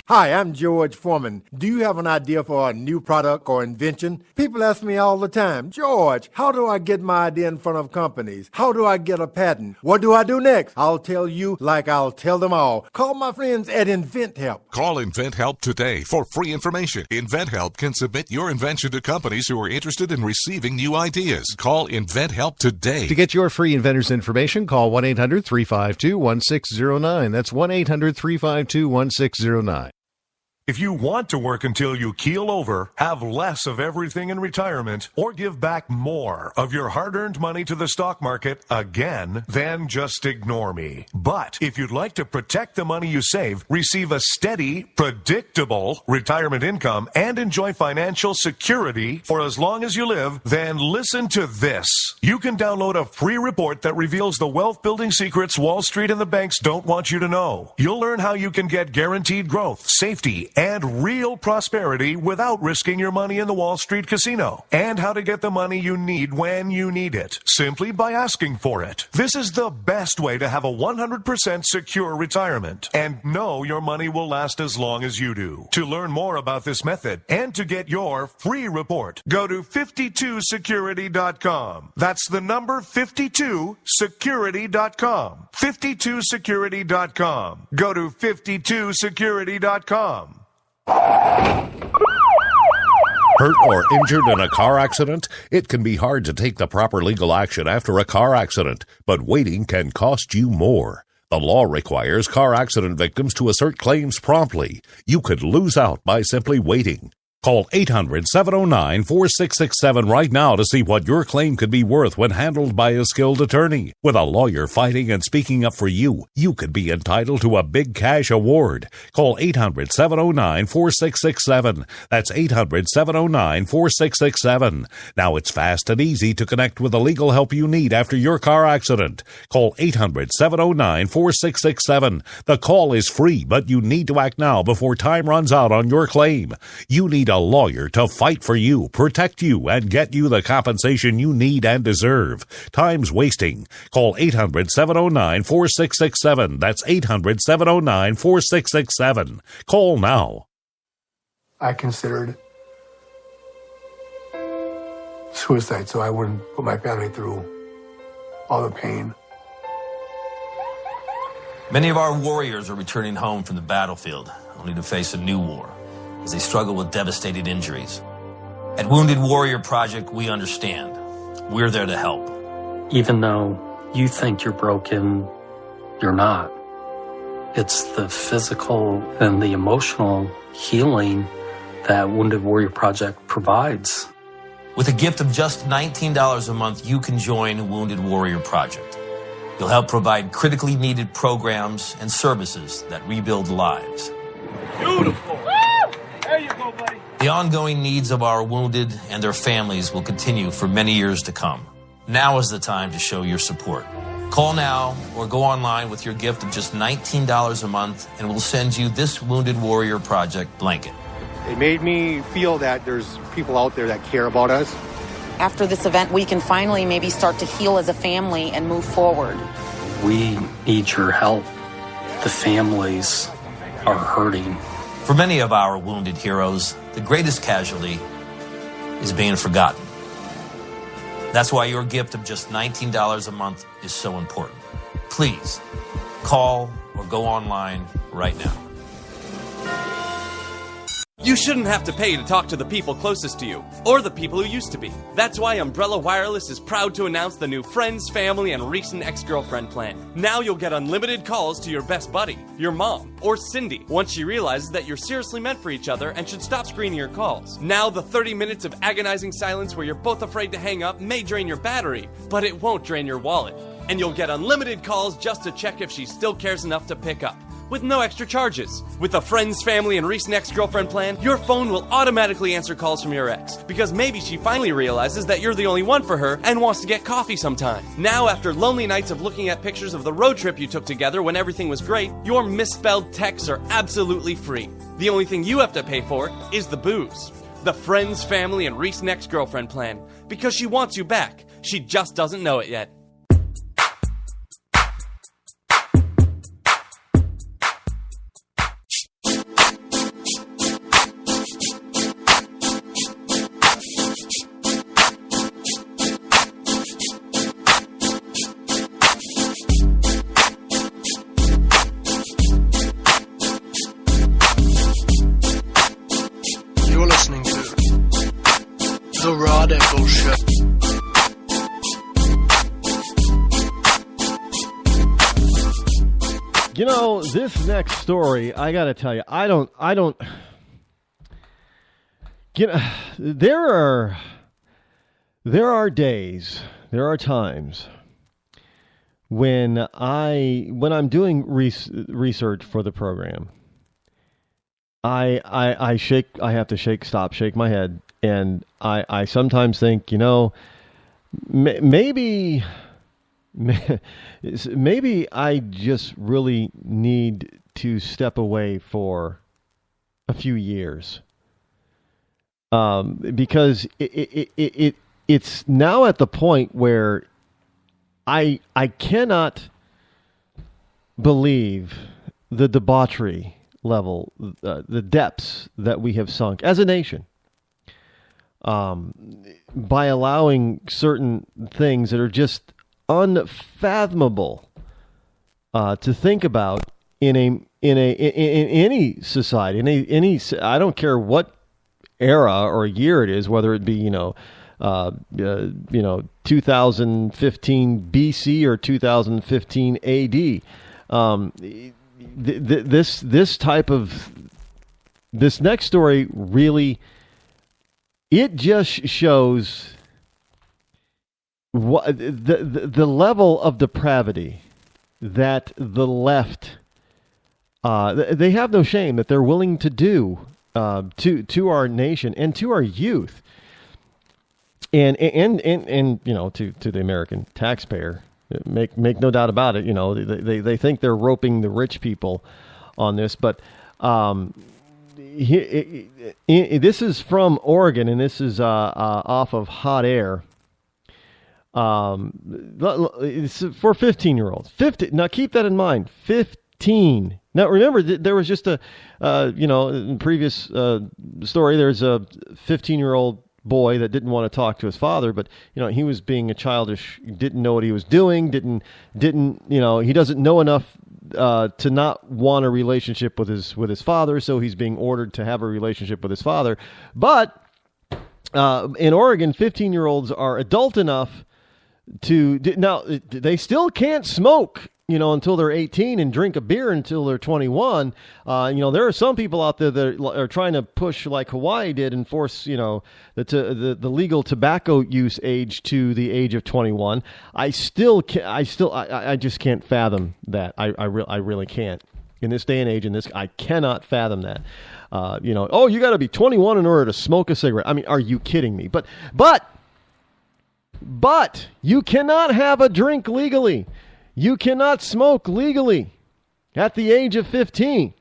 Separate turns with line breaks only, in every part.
Hi, I'm George Foreman. Do you have an idea for a new product or invention? People ask me all the time, George, how do I get my idea in front of companies? How do I get a patent? What do I do next? I'll tell you like I'll tell them all. Call my friends at InventHelp.
Call InventHelp today for free information. InventHelp can submit your invention to companies who are interested in receiving new ideas. Call InventHelp today.
To get your free inventor's information, call 1-800-352-1609. That's 1-800-352-1609.
If you want to work until you keel over, have less of everything in retirement, or give back more of your hard-earned money to the stock market again, then just ignore me. But if you'd like to protect the money you save, receive a steady, predictable retirement income, and enjoy financial security for as long as you live, then listen to this. You can download a free report that reveals the wealth-building secrets Wall Street and the banks don't want you to know. You'll learn how you can get guaranteed growth, safety, and real prosperity without risking your money in the Wall Street casino, and how to get the money you need when you need it, simply by asking for it. This is the best way to have a 100% secure retirement and know your money will last as long as you do. To learn more about this method and to get your free report, go to 52security.com. That's the number 52security.com. 52security.com. Go to 52security.com.
Hurt or injured in a car accident? It can be hard to take the proper legal action after a car accident, but waiting can cost you more. The law requires car accident victims to assert claims promptly. You could lose out by simply waiting. Call 800-709-4667 right now to see what your claim could be worth when handled by a skilled attorney. With a lawyer fighting and speaking up for you, you could be entitled to a big cash award. Call 800-709-4667. That's 800-709-4667. Now it's fast and easy to connect with the legal help you need after your car accident. Call 800-709-4667. The call is free, but you need to act now before time runs out on your claim. You need a lawyer to fight for you, protect you, and get you the compensation you need and deserve. Time's wasting. Call 800-709-4667. That's 800-709-4667. Call now.
I considered suicide so I wouldn't put my family through all the pain.
Many of our warriors are returning home from the battlefield, only to face a new war as they struggle with devastating injuries. At Wounded Warrior Project, we understand. We're there to help.
Even though you think you're broken, you're not. It's the physical and the emotional healing that Wounded Warrior Project provides.
With a gift of just $19 a month, you can join Wounded Warrior Project. You'll help provide critically needed programs and services that rebuild lives.
Beautiful. There you go, buddy.
The ongoing needs of our wounded and their families will continue for many years to come. Now is the time to show your support. Call now or go online with your gift of just $19 a month and we'll send you this Wounded Warrior Project blanket.
It made me feel that there's people out there that care about us.
After this event, we can finally maybe start to heal as a family and move forward.
We need your help. The families are hurting.
For many of our wounded heroes, the greatest casualty is being forgotten. That's why your gift of just $19 a month is so important. Please call or go online right now.
You shouldn't have to pay to talk to the people closest to you, or the people who used to be. That's why Umbrella Wireless is proud to announce the new Friends, Family, and Recent Ex-Girlfriend plan. Now you'll get unlimited calls to your best buddy, your mom, or Cindy, once she realizes that you're seriously meant for each other and should stop screening your calls. Now the 30 minutes of agonizing silence where you're both afraid to hang up may drain your battery, but it won't drain your wallet. And you'll get unlimited calls just to check if she still cares enough to pick up, with no extra charges. With the Friends, Family, and Recent Ex-Girlfriend plan, your phone will automatically answer calls from your ex, because maybe she finally realizes that you're the only one for her and wants to get coffee sometime. Now, after lonely nights of looking at pictures of the road trip you took together when everything was great, your misspelled texts are absolutely free. The only thing you have to pay for is the booze. The Friends, Family, and Recent Ex-Girlfriend plan, because she wants you back. She just doesn't know it yet.
Rod Eccles Show.
You know, this next story, I got to tell you, I don't, there are days, there are times when I'm doing research for the program, I have to shake my head, and I sometimes think, maybe I just really need to step away for a few years, because it's now at the point where I cannot believe the debauchery level, the depths that we have sunk as a nation, by allowing certain things that are just unfathomable to think about in any society, in any I don't care what era or year it is, whether it be 2015 BC or 2015 AD. This next story really, it just shows what the level of depravity that the left, they have no shame that they're willing to do to our nation and to our youth, and to the American taxpayer. Make no doubt about it. They think they're roping the rich people on this, but this is from Oregon, and this is off of Hot Air. It's for 15-year-olds. 50. Now keep that in mind. 15. Now remember, there was just in the previous story, there's a 15-year-old boy that didn't want to talk to his father, but he was being a childish, didn't know what he was doing, didn't he doesn't know enough to not want a relationship with his father, so he's being ordered to have a relationship with his father. But in Oregon, 15-year-olds are adult enough now they still can't smoke until they're 18 and drink a beer until they're 21. There are some people out there that are trying to push, like Hawaii did, and force the legal tobacco use age to the age of 21. I just can't fathom that. I really can't. In this day and age, I cannot fathom that. You got to be 21 in order to smoke a cigarette. I mean, are you kidding me? But you cannot have a drink legally. You cannot smoke legally at the age of 15.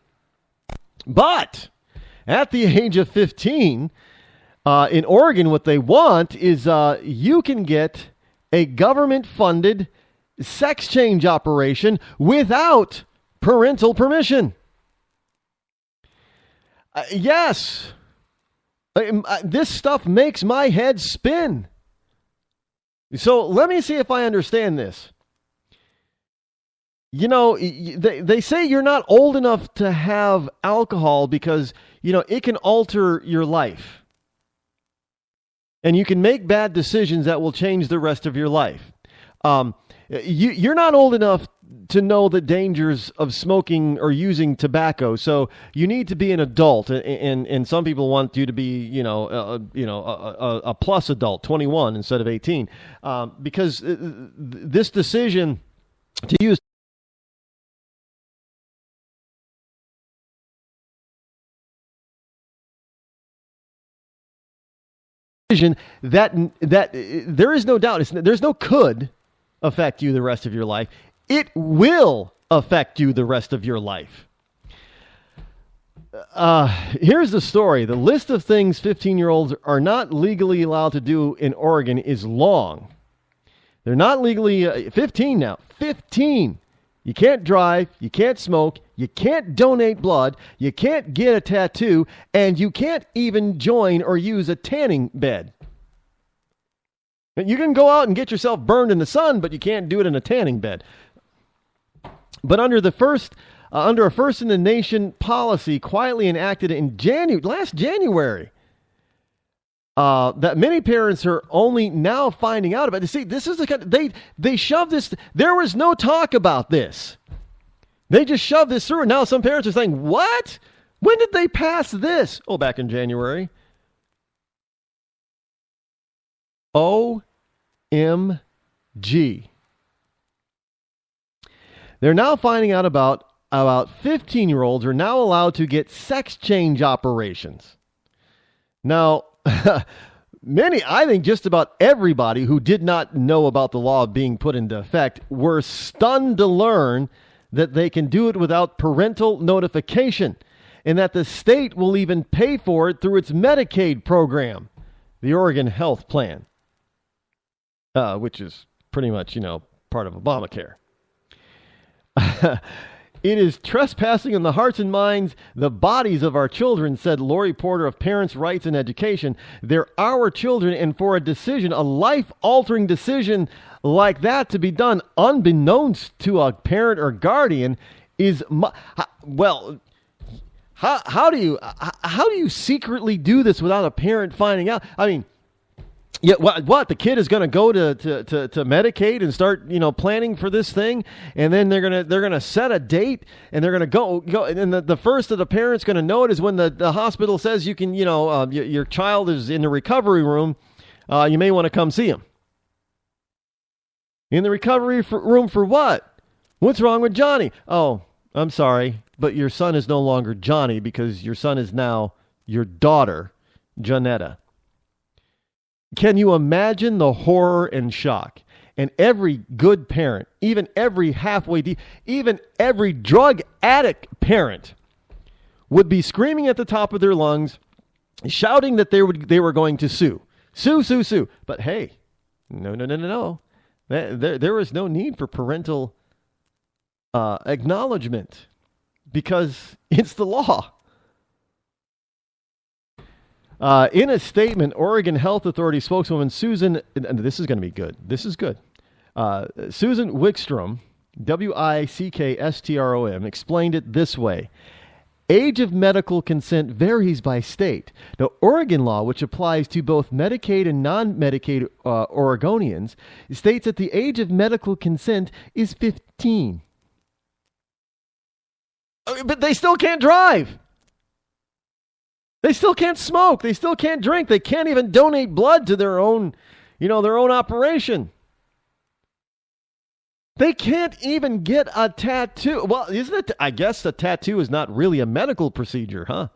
But at the age of 15, in Oregon, what they want is you can get a government-funded sex change operation without parental permission. Yes. This stuff makes my head spin. So let me see if I understand this. They say you're not old enough to have alcohol because, it can alter your life. And you can make bad decisions that will change the rest of your life. You're not old enough to know the dangers of smoking or using tobacco, so you need to be an adult. And some people want you to be, a plus adult, 21 instead of 18, because this decision to use that there is no doubt. There's no could affect you the rest of your life. It will affect you the rest of your life. Here's the story. The list of things 15-year-olds are not legally allowed to do in Oregon is long. They're not legally 15 now. 15. You can't drive. You can't smoke. You can't donate blood. You can't get a tattoo. And you can't even join or use a tanning bed. You can go out and get yourself burned in the sun, but you can't do it in a tanning bed. But under a first in the nation policy quietly enacted in last January, that many parents are only now finding out about. See, this is the kind of, they shoved this. There was no talk about this. They just shoved this through, and now some parents are saying, "What? When did they pass this?" Oh, back in January. OMG. They're now finding out about 15-year-olds are now allowed to get sex change operations. Now, I think just about everybody who did not know about the law being put into effect were stunned to learn that they can do it without parental notification, and that the state will even pay for it through its Medicaid program, the Oregon Health Plan, which is pretty much, part of Obamacare. It is trespassing on the hearts and minds, the bodies of our children, said Lori Porter of Parents' Rights and Education. They're our children, and for a decision, a life-altering decision like that to be done unbeknownst to a parent or guardian is, how do you secretly do this without a parent finding out? I mean, yeah, what the kid is going to go to Medicaid and start planning for this thing, and then they're gonna set a date, and they're gonna go, and the first of the parents going to know it is when the hospital says you can your child is in the recovery room, you may want to come see him. In the recovery room for what? What's wrong with Johnny? Oh, I'm sorry, but your son is no longer Johnny because your son is now your daughter, Janetta. Can you imagine the horror and shock? And every good parent, even every even every drug addict parent would be screaming at the top of their lungs, shouting that they were going to sue. Sue. But hey, no. There is no need for parental acknowledgement because it's the law. In a statement, Oregon Health Authority spokeswoman Susan, and this is going to be good. This is good. Susan Wickstrom, Wickstrom, explained it this way. Age of medical consent varies by state. The Oregon law, which applies to both Medicaid and non-Medicaid Oregonians, states that the age of medical consent is 15. But they still can't drive. They still can't smoke. They still can't drink. They can't even donate blood to their own operation. They can't even get a tattoo. Well, isn't it? I guess a tattoo is not really a medical procedure, huh?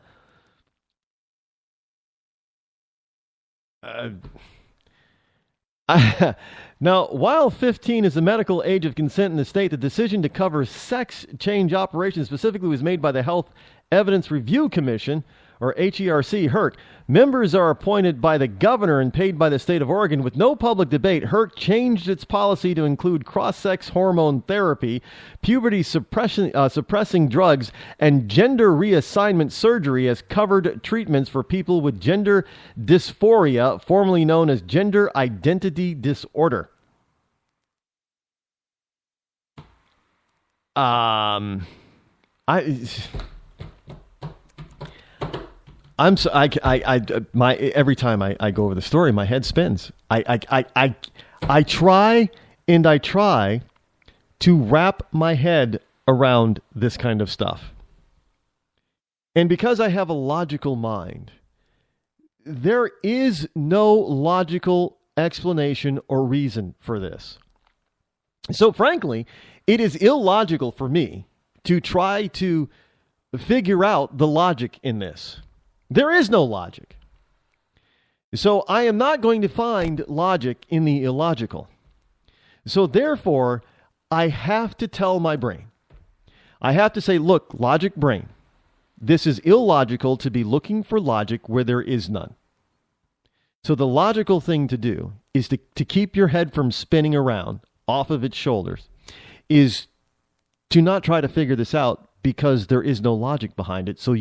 Now, while 15 is the medical age of consent in the state, the decision to cover sex change operations specifically was made by the Health Evidence Review Commission, or HERC, HERC. Members are appointed by the governor and paid by the state of Oregon with no public debate. HERC changed its policy to include cross-sex hormone therapy, puberty suppressing drugs, and gender reassignment surgery as covered treatments for people with gender dysphoria, formerly known as gender identity disorder. Every time I go over the story, my head spins. I try to wrap my head around this kind of stuff. And because I have a logical mind, there is no logical explanation or reason for this. So frankly, it is illogical for me to try to figure out the logic in this. There is no logic. So I am not going to find logic in the illogical. So therefore, I have to tell my brain. I have to say, look, logic brain, this is illogical to be looking for logic where there is none. So the logical thing to do is to keep your head from spinning around off of its shoulders, is to not try to figure this out because there is no logic behind it. So